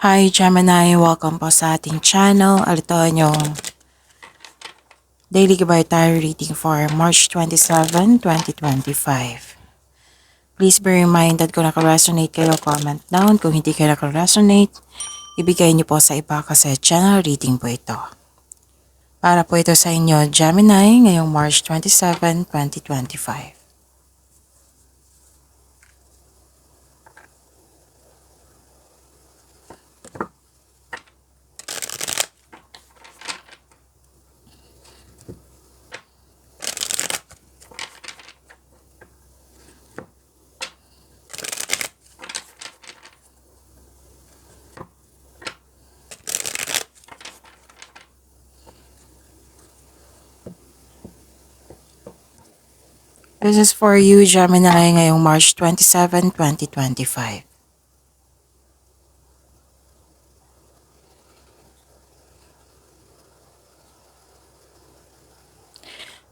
Hi Gemini, welcome po sa ating channel. Ito yung Daily Gabay Tarot reading for March 27, 2025. Please be reminded kung naka-resonate kayo, comment down. Kung hindi kayo naka-resonate, ibigay niyo po sa iba kasi channel reading po ito. Para po ito sa inyo, Gemini, ngayong March 27, 2025. This is for you, Gemini, ngayong March 27, 2025.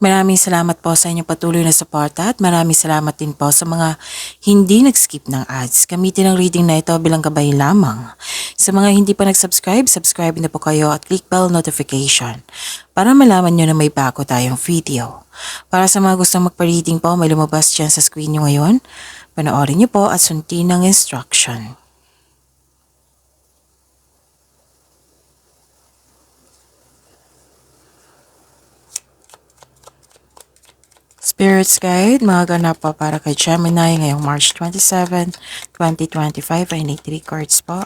Maraming salamat po sa inyong patuloy na suporta at maraming salamat din po sa mga hindi nag-skip ng ads. Gamitin ang reading na ito bilang gabay lamang. Sa mga hindi pa nag-subscribe, subscribe na po kayo at click bell notification para malaman nyo na may bago tayong video. Para sa mga gustong magpa-reading po, may lumabas dyan sa screen nyo ngayon. Panoorin nyo po at sundin ang instruction. Spirits Guide, mga ganap po para kay Gemini ngayong March 27, 2025 ay need 3 cards po.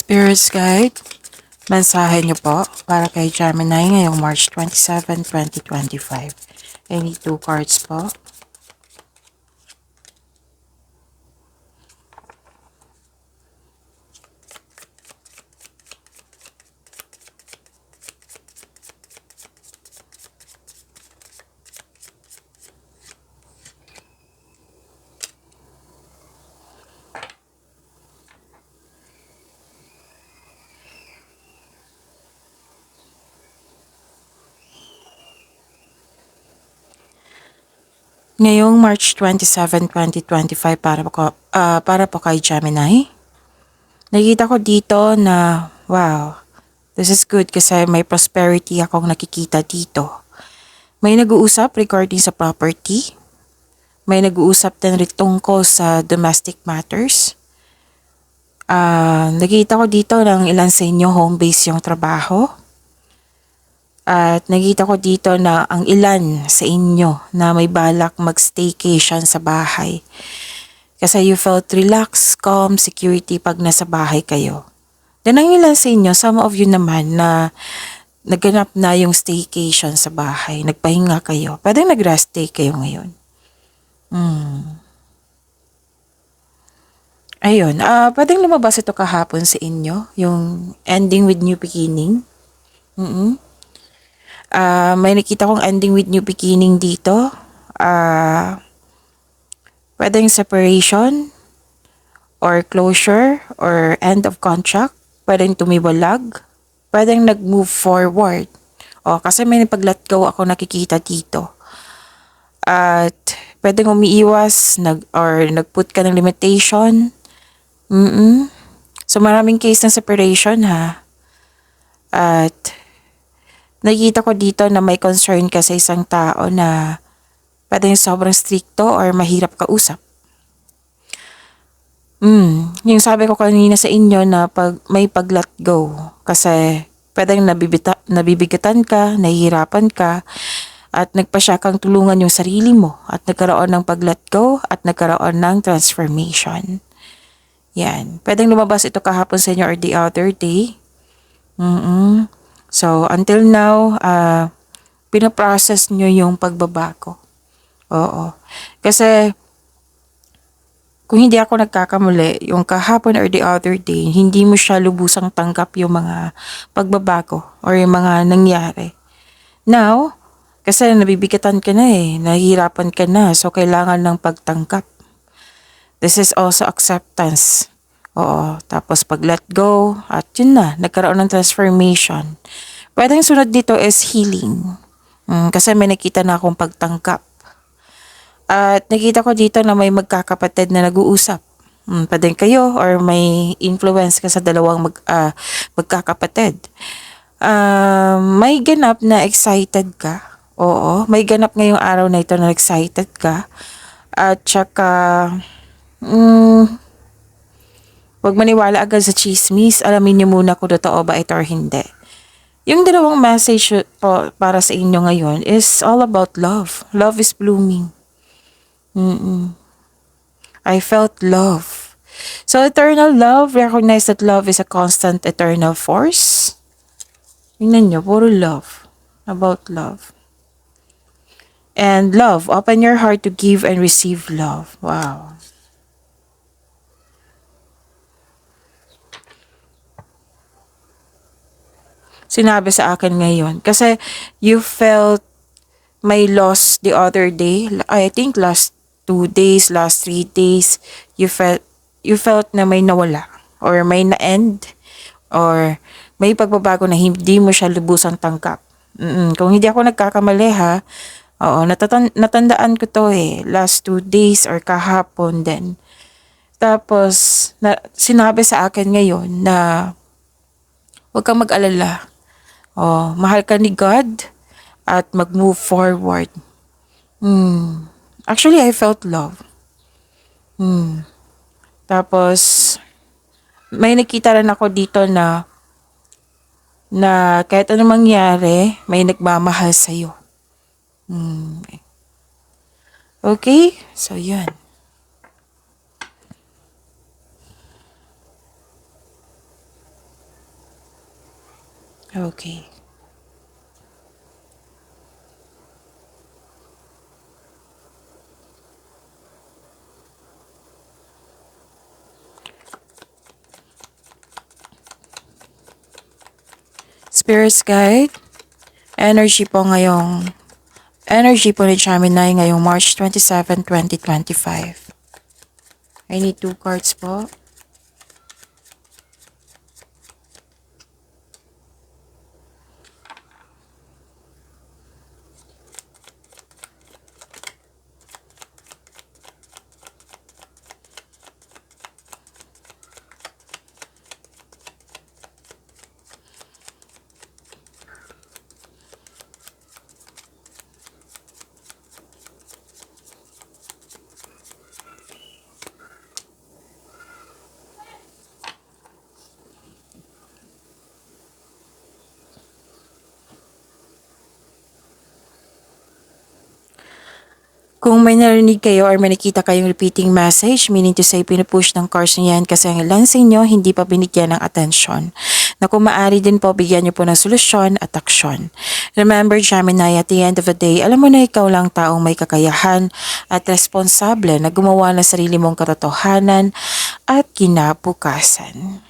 Spirits Guide, mensahe niyo po para kay Gemini ngayong March 27, 2025. I need 2 cards po. Ngayong March 27, 2025 para po kay Gemini. Nakikita ko dito na wow, this is good kasi may prosperity akong nakikita dito. May nag-uusap regarding sa property. May nag-uusap din rin tungkol sa domestic matters. Nakita ko dito ng ilan sa inyo home base yung trabaho. At nakita ko dito na ang ilan sa inyo na may balak mag-staycation sa bahay. Kasi you felt relaxed, calm, security pag nasa bahay kayo. Then ang ilan sa inyo, some of you naman na nagganap na yung staycation sa bahay, nagpahinga kayo. Pwede nag-rest day kayo ngayon. Ayun, pwedeng lumabas ito kahapon sa inyo, yung ending with new beginning. May nakita kong ending with new beginning dito. Pwedeng separation or closure or end of contract. Pwedeng tumiwalag. Pwedeng nag-move forward. Kasi may nipag-let go ako nakikita dito. At pwedeng umiiwas or nag-put ka ng limitation. So maraming case ng separation ha. At nakikita ko dito na may concern ka sa isang tao na pwedeng sobrang stricto or mahirap kausap. Yung sabi ko kanina sa inyo na may pag-let go. Kasi pwedeng nabibigatan ka, nahihirapan ka, at nagpasya kang tulungan yung sarili mo at nagkaroon ng pag-let go at nagkaroon ng transformation. Yan. Pwedeng lumabas ito kahapon sa inyo or the other day. So, until now, pinaprocess nyo yung pagbabago. Oo. Kasi, kung hindi ako nagkakamali, yung kahapon or the other day, hindi mo siya lubusang tanggap yung mga pagbabago or yung mga nangyari. Now, kasi nabibigatan ka na nahihirapan ka na, so kailangan ng pagtanggap. This is also acceptance. Oo, tapos pag-let go, at yun na, nagkaroon ng transformation. Pwedeng sunod dito is healing. Kasi may nakita na akong pagtanggap. At nakita ko dito na may magkakapatid na nag-uusap. Pwedeng kayo or may influence ka sa dalawang magkakapatid. May ganap na excited ka. Oo, may ganap ngayong araw na ito na excited ka. At saka, huwag maniwala agad sa chismis. Alamin niyo muna kung totoo ba ito or hindi. Yung dalawang message po para sa inyo ngayon is all about love. Love is blooming. I felt love. So eternal love, recognize that love is a constant eternal force. Tingnan nyo, puro love. About love. And love, open your heart to give and receive love. Wow. Sinabi sa akin ngayon. Kasi you felt may loss the other day. I think last 2 days, last 3 days, you felt na may nawala or may na-end or may pagbabago na hindi mo siya lubusang tanggap. Kung hindi ako nagkakamali ha, oo, natandaan ko to last 2 days or kahapon din. Tapos, sinabi sa akin ngayon na huwag kang mag-alala. Mahal ka ni God at mag-move forward. Actually, I felt love. Tapos, may nakita rin ako dito na kahit anong mangyari, may nagmamahal sa'yo. Okay? So, yun. Okay. Spirits Guide, energy po ni Gemini ngayong March 27, 2025. I need 2 cards po. Kung may narinig kayo or may nakita kayong repeating message, meaning to say pinupush ng cards niyo yan kasi ang ilan sa inyo hindi pa binigyan ng atensyon. Na kung maaari din po, bigyan niyo po ng solusyon at aksyon. Remember, Gemini, at the end of the day, alam mo na ikaw lang taong may kakayahan at responsable na gumawa ng sarili mong katotohanan at kinabukasan.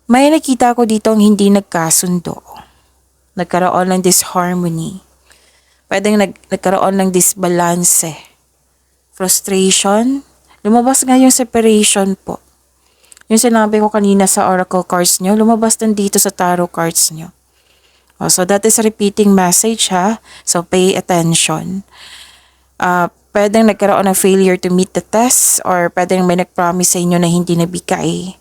May nakita ko dito ang hindi nagkasundo. Nagkaroon ng disharmony. Pwedeng nagkaroon ng disbalance, frustration. Lumabas nga yung separation po. Yung sinabi ko kanina sa oracle cards nyo, lumabas din dito sa tarot cards nyo. So that is a repeating message ha. So pay attention. Pwedeng nagkaroon ng failure to meet the test or pwedeng may nag-promise sa inyo na hindi nabigay.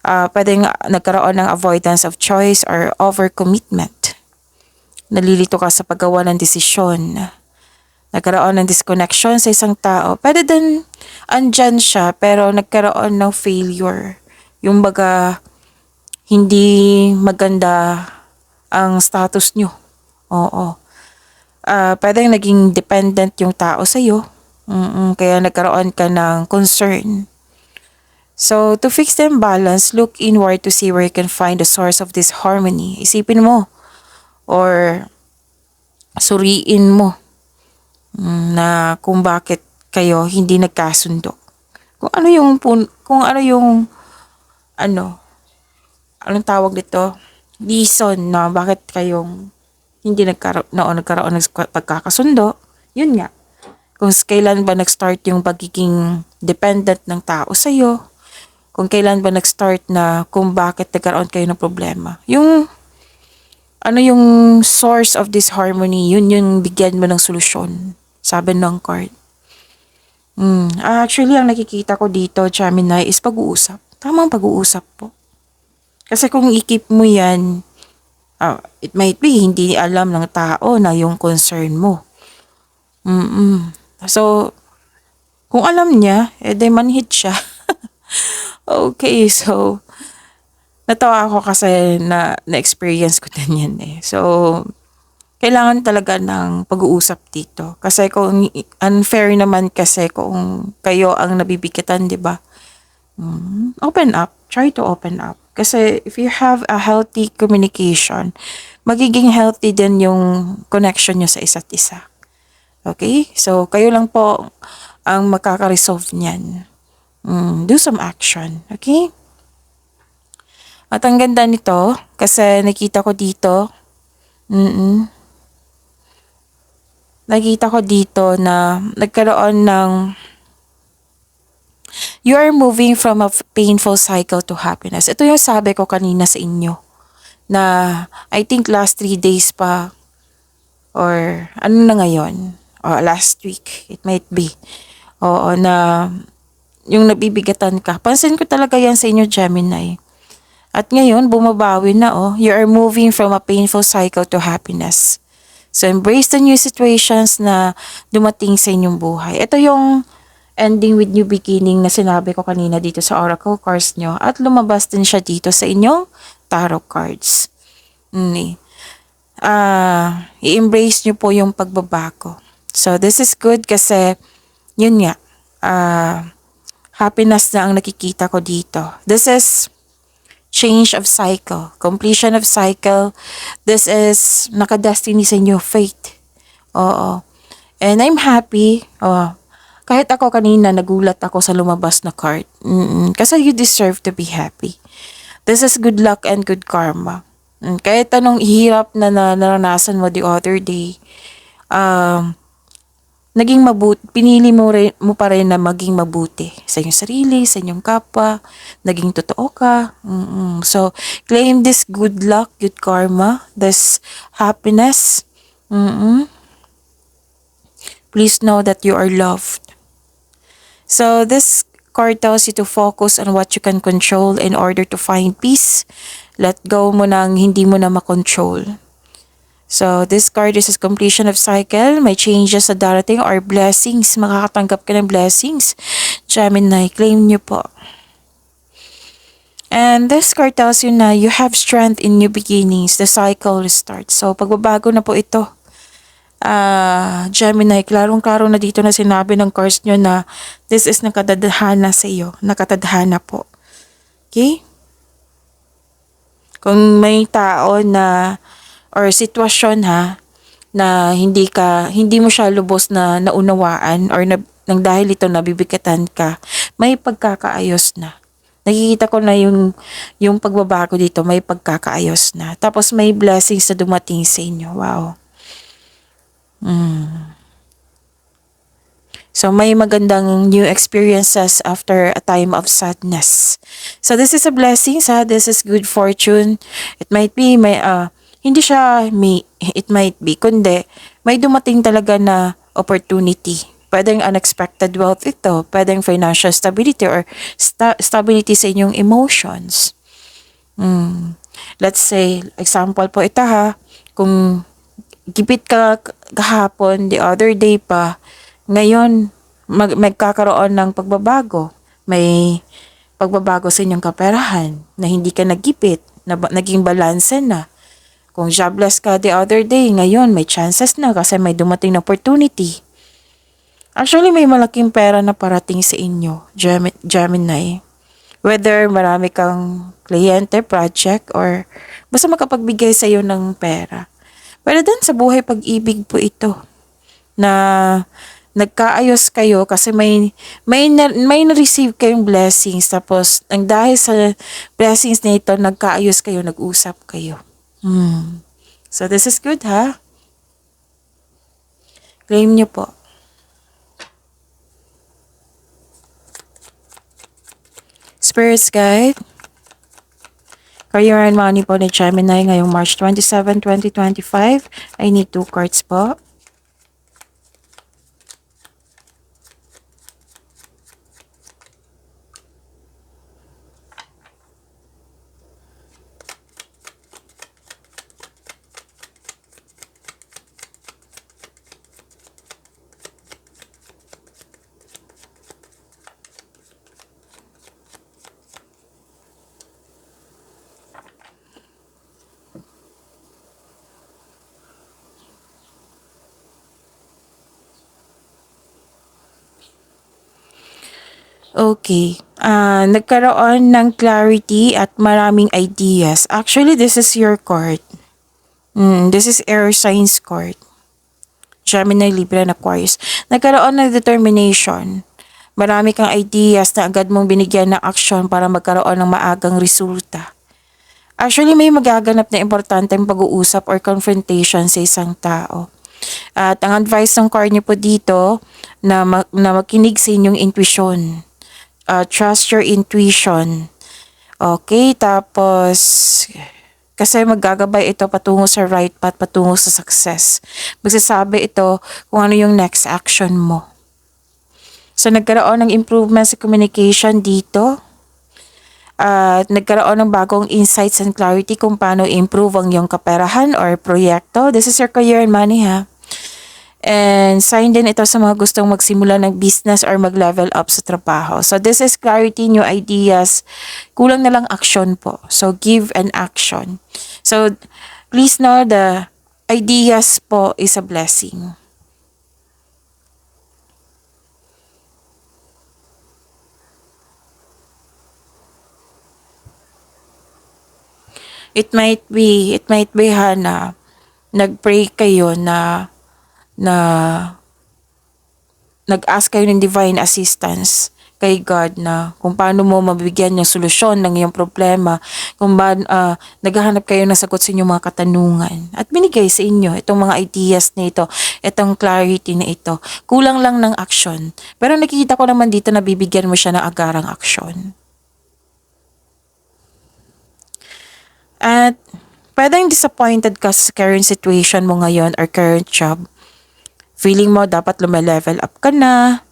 Pwedeng nagkaroon ng avoidance of choice or overcommitment. Nalilito ka sa paggawa ng desisyon. nagkaroon ng disconnection sa isang tao. Pwede din andyan siya pero nagkaroon ng failure. Yung baga hindi maganda ang status nyo. Oo. Pwedeng naging dependent yung tao sa'yo. Kaya nagkaroon ka ng concern. So, to fix the imbalance, look inward to see where you can find the source of this harmony. Isipin mo or suriin mo na kung bakit kayo hindi nagkasundo. Kung ano yung anong tawag dito? Reason na bakit kayong hindi nagkaroon ng pagkakasundo. Yun nga. Kung kailan ba nag-start yung pagiging dependent ng tao sa'yo, kung kailan ba nag-start na kung bakit nagkaroon kayo ng problema. Yung source of this harmony, yun yung bigyan mo ng solusyon. Sabi ng card. Actually, ang nakikita ko dito, Gemini, is pag-uusap. Tamang pag-uusap po. Kasi kung i-keep mo yan, it might be hindi alam ng tao na yung concern mo. So, kung alam niya, edi manhid siya. Okay, so, natawa ako kasi na-experience ko din yan eh. So, kailangan talaga ng pag-uusap dito. Kasi kung unfair naman kasi kung kayo ang nabibigatan, di ba? Open up. Try to open up. Kasi if you have a healthy communication, magiging healthy din yung connection nyo sa isa't isa. Okay? So, kayo lang po ang makaka-resolve niyan. Do some action. Okay? At ang ganda nito, kasi nakita ko dito, nakita ko dito na nagkaroon ng you are moving from a painful cycle to happiness. Ito yung sabi ko kanina sa inyo na I think last 3 days pa or ano na ngayon or last week it might be. Oo, na yung nabibigatan ka. Pansin ko talaga yan sa inyo, Gemini. At ngayon, bumabawi na you are moving from a painful cycle to happiness. So, embrace the new situations na dumating sa inyong buhay. Ito yung ending with new beginning na sinabi ko kanina dito sa oracle cards nyo. At lumabas din siya dito sa inyong tarot cards. I-embrace nyo po yung pagbabago. So, this is good kasi, yun nga, happiness na ang nakikita ko dito. This is change of cycle, completion of cycle. This is nakadestiny sa inyo, fate. Oo. And I'm happy. Kahit ako kanina nagulat ako sa lumabas na card. Kasi you deserve to be happy. This is good luck and good karma. Kahit anong hirap na naranasan mo the other day, naging pinili mo pa rin na maging mabuti sa inyong sarili, sa inyong kapwa, naging totoo ka. So, claim this good luck, good karma, this happiness. Please know that you are loved. So, this card tells you to focus on what you can control in order to find peace. Let go mo ng hindi mo na makontrol. So, this card is a completion of cycle. May changes sa darating or blessings. Makakatanggap ka ng blessings. Gemini, claim nyo po. And this card tells you na you have strength in new beginnings. The cycle restarts. So, pagbabago na po ito. Gemini, klarong-klaro na dito na sinabi ng cards nyo na this is nakatadhana sa iyo. Nakatadhana po. Okay? Kung may tao na or sitwasyon na hindi mo siya lubos na naunawaan or nang dahil ito nabibigatan ka, may pagkakaayos na. Nakikita ko na yung pagbabago dito, may pagkakaayos na. Tapos may blessings na dumating sa inyo. Wow. So may magandang new experiences after a time of sadness. So this is a blessing, this is good fortune. It might be it might be, kundi may dumating talaga na opportunity. Pwedeng unexpected wealth ito, pwedeng financial stability or stability sa inyong emotions. Let's say, example po ito kung gipit ka kahapon, the other day pa, ngayon magkakaroon ng pagbabago. May pagbabago sa inyong kaperahan na hindi ka nagipit, na naging balanse na. Kung jobless ka the other day, ngayon may chances na kasi may dumating na opportunity. Actually, may malaking pera na parating sa inyo, Gemini. Whether marami kang kliyente, project, or basta makapagbigay sa iyo ng pera. Pero din sa buhay pag-ibig po ito na nagkaayos kayo kasi may na-receive kayong blessings, tapos ang dahil sa blessings na ito, nagkaayos kayo, nag-usap kayo. So this is good, ha? Claim nyo po. Spirits Guide, Career and Money po ni Gemini ngayong March 27, 2025. I need 2 cards po. Okay. Nagkaroon ng clarity at maraming ideas. Actually, this is your card. This is air signs card. Gemini, Libra, and Aquarius. Nagkaroon ng determination. Marami kang ideas na agad mong binigyan ng action para magkaroon ng maagang resulta. Actually, may magaganap na importanteng pag-uusap or confrontation sa isang tao. At ang advice ng card niyo po dito na makinig sa inyong intuition. Trust your intuition. Okay, tapos kasi maggagabay ito patungo sa right path, patungo sa success. Magsasabi ito kung ano yung next action mo. So nagkaroon ng improvement sa communication dito. At nagkaroon ng bagong insights and clarity kung paano improve ang iyong kaperahan or proyekto. This is your career and money, ha? And sign din ito sa mga gustong magsimula ng business or mag-level up sa trabaho. So this is clarity, new ideas. Kulang na lang action po. So give an action. So please know the ideas po is a blessing. It might be na nag-pray kayo na nag-ask kayo ng divine assistance kay God na kung paano mo mabibigyan yung solusyon ng iyong problema, kung naghahanap kayo ng sagot sa inyong mga katanungan at binigay sa inyo itong mga ideas na ito, itong clarity na ito. Kulang lang ng action. Pero nakikita ko naman dito na bibigyan mo siya ng agarang action. At pwedeng disappointed ka sa current situation mo ngayon or current job. Feeling mo dapat lume-level up ka na.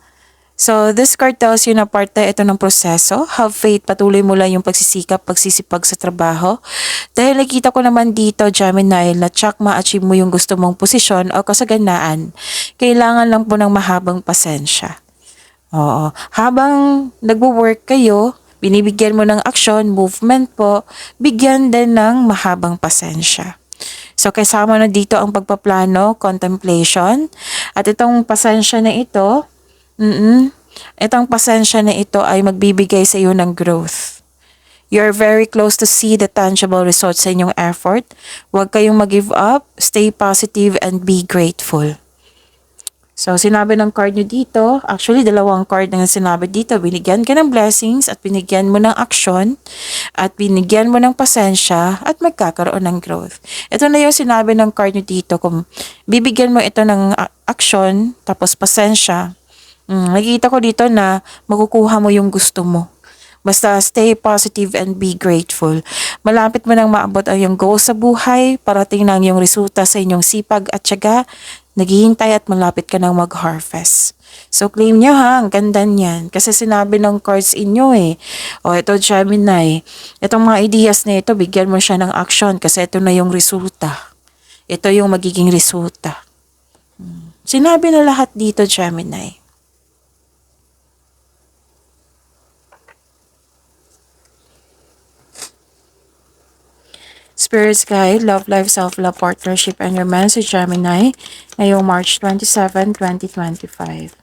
So this card tells you na parte ito ng proseso. Have faith, patuloy mo lang yung pagsisikap, pagsisipag sa trabaho. Dahil nakita ko naman dito, Gemini, na tsak ma-achieve mo yung gusto mong posisyon o kasaganaan. Kailangan lang po ng mahabang pasensya. Oo. Habang nagwo-work kayo, binibigyan mo ng action, movement po, bigyan din ng mahabang pasensya. So, kasama na dito ang pagpaplano, contemplation, at itong pasensya na ito, itong pasensya na ito ay magbibigay sa iyo ng growth. You're very close to see the tangible results sa inyong effort. Huwag kayong mag-give up, stay positive, and be grateful. So, sinabi ng card nyo dito, actually, 2 card na sinabi dito, binigyan ka ng blessings at binigyan mo ng action at binigyan mo ng pasensya at magkakaroon ng growth. Ito na yung sinabi ng card nyo dito, kung bibigyan mo ito ng action, tapos pasensya, nakikita ko dito na makukuha mo yung gusto mo. Basta stay positive and be grateful. Malapit mo nang maabot ang iyong goal sa buhay, parating na ang iyong resulta sa inyong sipag at tiyaga, naghihintay at malapit ka nang mag-harvest. So claim nyo, ha, ang ganda niyan. Kasi sinabi ng cards inyo O ito Gemini, itong mga ideas na ito, bigyan mo siya ng action kasi ito na yung resulta. ito yung magiging resulta. Sinabi na lahat dito, Gemini. Spirits Guide, Love Life, Self-Love, Partnership, and Romance sa Gemini ngayong March 27, 2025.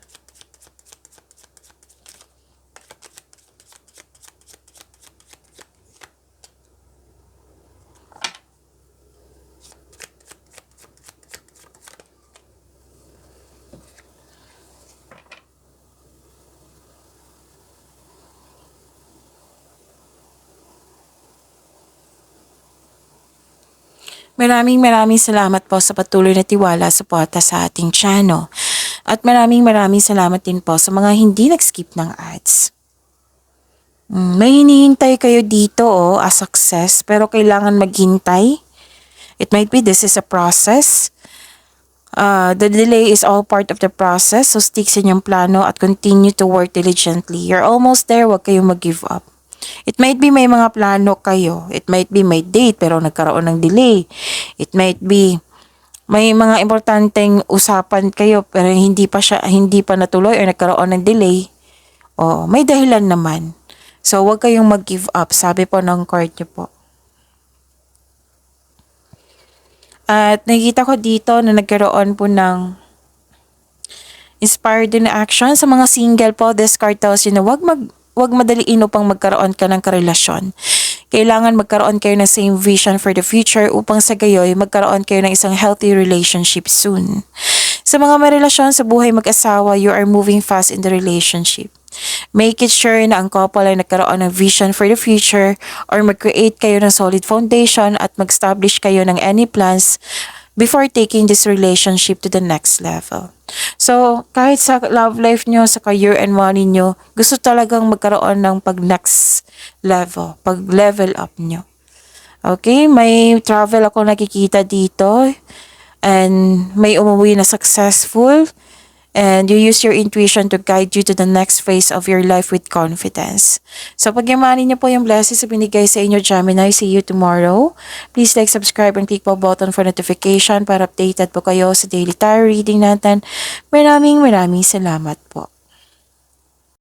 Maraming salamat po sa patuloy na tiwala suporta sa ating channel. At maraming salamat din po sa mga hindi nag-skip ng ads. May hinihintay kayo dito a success, pero kailangan maghintay. It might be this is a process. The delay is all part of the process, so stick sa inyong plano at continue to work diligently. You're almost there, huwag kayong mag-give up. It might be may mga plano kayo. It might be may date pero nagkaroon ng delay. It might be may mga importanteng usapan kayo pero hindi pa natuloy o nagkaroon ng delay. May dahilan naman. So, huwag kayong mag-give up. Sabi po ng card niyo po. At nakikita ko dito na nagkaroon po ng inspired na action sa mga single po. This card tells you na huwag madaliin upang magkaroon ka ng karelasyon. Kailangan magkaroon kayo ng same vision for the future upang sa gayoy magkaroon kayo ng isang healthy relationship soon. Sa mga may relasyon sa buhay mag-asawa, you are moving fast in the relationship. Make it sure na ang couple ay nagkaroon ng vision for the future or mag-create kayo ng solid foundation at mag-establish kayo ng any plans before taking this relationship to the next level. So, kahit sa love life nyo, sa career and money nyo, gusto talagang magkaroon ng pag-next level, pag-level up nyo. Okay, may travel ako nakikita dito and may umuwi na successful and you use your intuition to guide you to the next phase of your life with confidence. So, pagyamanin niyo po yung blessings na binigay sa inyo, Gemini. See you tomorrow. Please like, subscribe, and click po button for notification para updated po kayo sa daily tarot reading natin. Maraming salamat po.